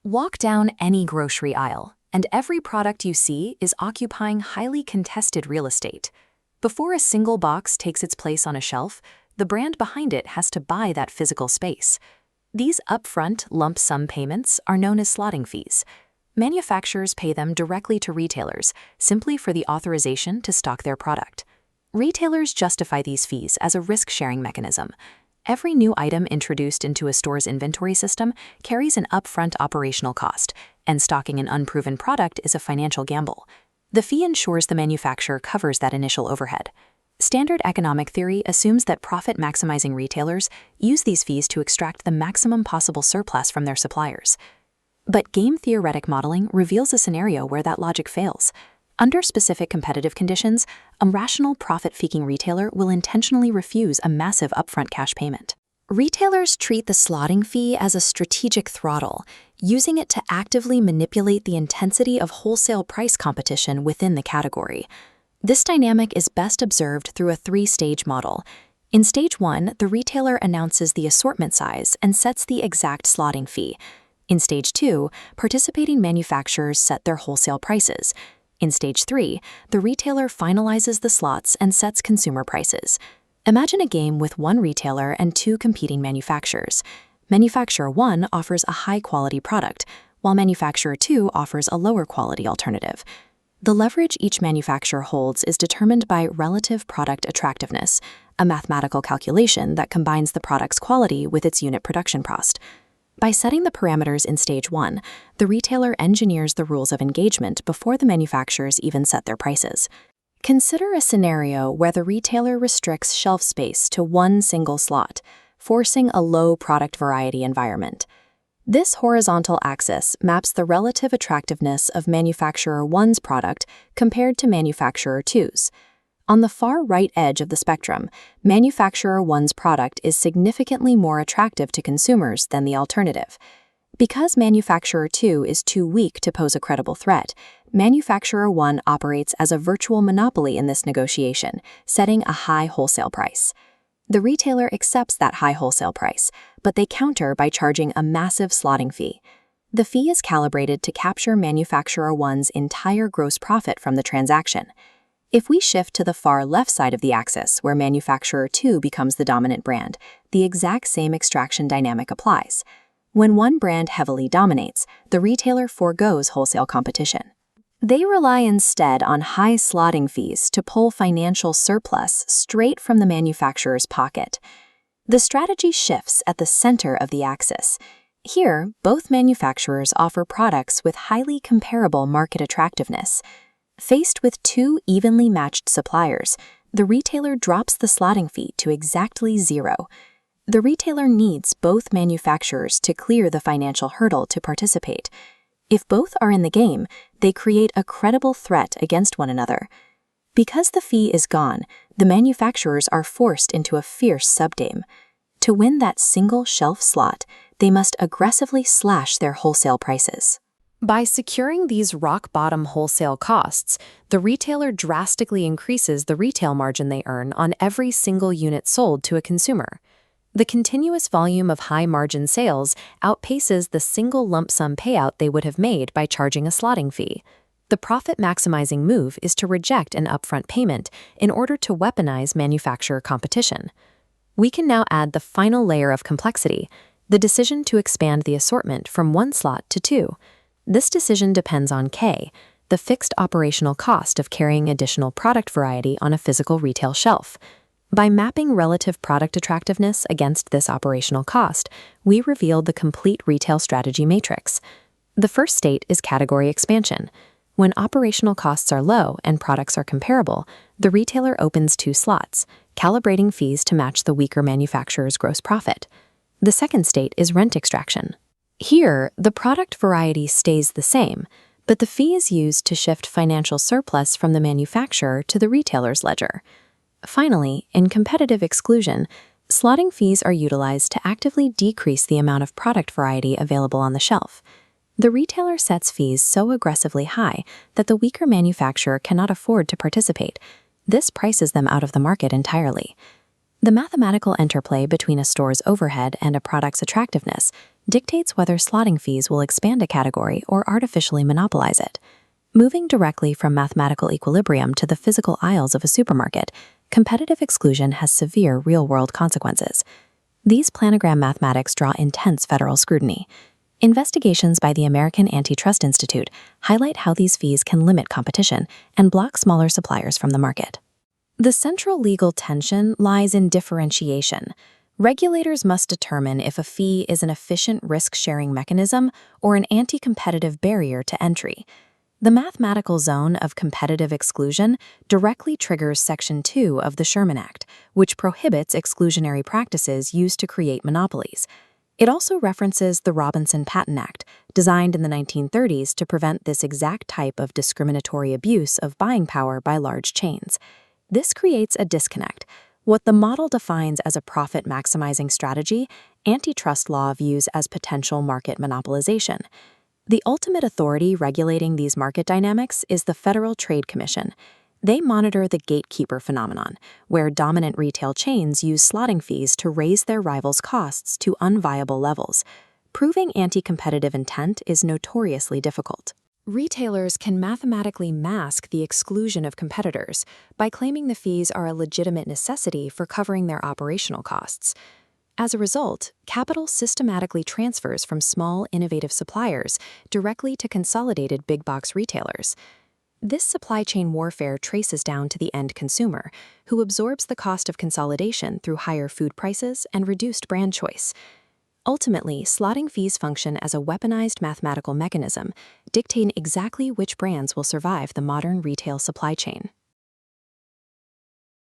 Walk down any grocery aisle, and every product you see is occupying highly contested real estate. Before a single box takes its place on a shelf, the brand behind it has to buy that physical space. These upfront lump sum payments are known as slotting fees. Manufacturers pay them directly to retailers, simply for the authorization to stock their product. Retailers justify these fees as a risk-sharing mechanism. Every new item introduced into a store's inventory system carries an upfront operational cost, and stocking an unproven product is a financial gamble. The fee ensures the manufacturer covers that initial overhead. Standard economic theory assumes that profit-maximizing retailers use these fees to extract the maximum possible surplus from their suppliers. But game-theoretic modeling reveals a scenario where that logic fails. Under specific competitive conditions, a rational profit-seeking retailer will intentionally refuse a massive upfront cash payment. Retailers treat the slotting fee as a strategic throttle, using it to actively manipulate the intensity of wholesale price competition within the category. This dynamic is best observed through a three-stage model. In Stage 1, the retailer announces the assortment size and sets the exact slotting fee. In Stage 2, participating manufacturers set their wholesale prices. In Stage 3, the retailer finalizes the slots and sets consumer prices. Imagine a game with one retailer and two competing manufacturers. Manufacturer 1 offers a high-quality product, while Manufacturer 2 offers a lower-quality alternative. The leverage each manufacturer holds is determined by relative product attractiveness, a mathematical calculation that combines the product's quality with its unit production cost. By setting the parameters in Stage 1, the retailer engineers the rules of engagement before the manufacturers even set their prices. Consider a scenario where the retailer restricts shelf space to one single slot, forcing a low product variety environment. This horizontal axis maps the relative attractiveness of Manufacturer 1's product compared to Manufacturer 2's. On the far right edge of the spectrum, Manufacturer 1's product is significantly more attractive to consumers than the alternative. Because Manufacturer 2 is too weak to pose a credible threat, Manufacturer 1 operates as a virtual monopoly in this negotiation, setting a high wholesale price. The retailer accepts that high wholesale price, but they counter by charging a massive slotting fee. The fee is calibrated to capture Manufacturer 1's entire gross profit from the transaction. If we shift to the far left side of the axis, where Manufacturer 2 becomes the dominant brand, the exact same extraction dynamic applies. When one brand heavily dominates, the retailer forgoes wholesale competition. They rely instead on high slotting fees to pull financial surplus straight from the manufacturer's pocket. The strategy shifts at the center of the axis. Here, both manufacturers offer products with highly comparable market attractiveness. Faced with two evenly matched suppliers, the retailer drops the slotting fee to exactly zero. The retailer needs both manufacturers to clear the financial hurdle to participate. If both are in the game, they create a credible threat against one another. Because the fee is gone, the manufacturers are forced into a fierce subgame. To win that single shelf slot, they must aggressively slash their wholesale prices. By securing these rock-bottom wholesale costs, the retailer drastically increases the retail margin they earn on every single unit sold to a consumer. The continuous volume of high-margin sales outpaces the single lump sum payout they would have made by charging a slotting fee. The profit-maximizing move is to reject an upfront payment in order to weaponize manufacturer competition. We can now add the final layer of complexity, the decision to expand the assortment from one slot to two. This decision depends on K, the fixed operational cost of carrying additional product variety on a physical retail shelf. By mapping relative product attractiveness against this operational cost, we reveal the complete retail strategy matrix. The first state is category expansion. When operational costs are low and products are comparable, the retailer opens two slots, calibrating fees to match the weaker manufacturer's gross profit. The second state is rent extraction. Here, the product variety stays the same, but the fee is used to shift financial surplus from the manufacturer to the retailer's ledger. Finally, in competitive exclusion, slotting fees are utilized to actively decrease the amount of product variety available on the shelf. The retailer sets fees so aggressively high that the weaker manufacturer cannot afford to participate. This prices them out of the market entirely. The mathematical interplay between a store's overhead and a product's attractiveness dictates whether slotting fees will expand a category or artificially monopolize it. Moving directly from mathematical equilibrium to the physical aisles of a supermarket, competitive exclusion has severe real-world consequences. These planogram mathematics draw intense federal scrutiny. Investigations by the American Antitrust Institute highlight how these fees can limit competition and block smaller suppliers from the market. The central legal tension lies in differentiation. Regulators must determine if a fee is an efficient risk-sharing mechanism or an anti-competitive barrier to entry. The mathematical zone of competitive exclusion directly triggers Section 2 of the Sherman Act, which prohibits exclusionary practices used to create monopolies. It also references the Robinson Patent Act, designed in the 1930s to prevent this exact type of discriminatory abuse of buying power by large chains. This creates a disconnect. What the model defines as a profit-maximizing strategy, antitrust law views as potential market monopolization. The ultimate authority regulating these market dynamics is the Federal Trade Commission. They monitor the gatekeeper phenomenon, where dominant retail chains use slotting fees to raise their rivals' costs to unviable levels. Proving anti-competitive intent is notoriously difficult. Retailers can mathematically mask the exclusion of competitors by claiming the fees are a legitimate necessity for covering their operational costs. As a result, capital systematically transfers from small, innovative suppliers directly to consolidated big-box retailers. This supply chain warfare traces down to the end consumer, who absorbs the cost of consolidation through higher food prices and reduced brand choice. Ultimately, slotting fees function as a weaponized mathematical mechanism, dictating exactly which brands will survive the modern retail supply chain.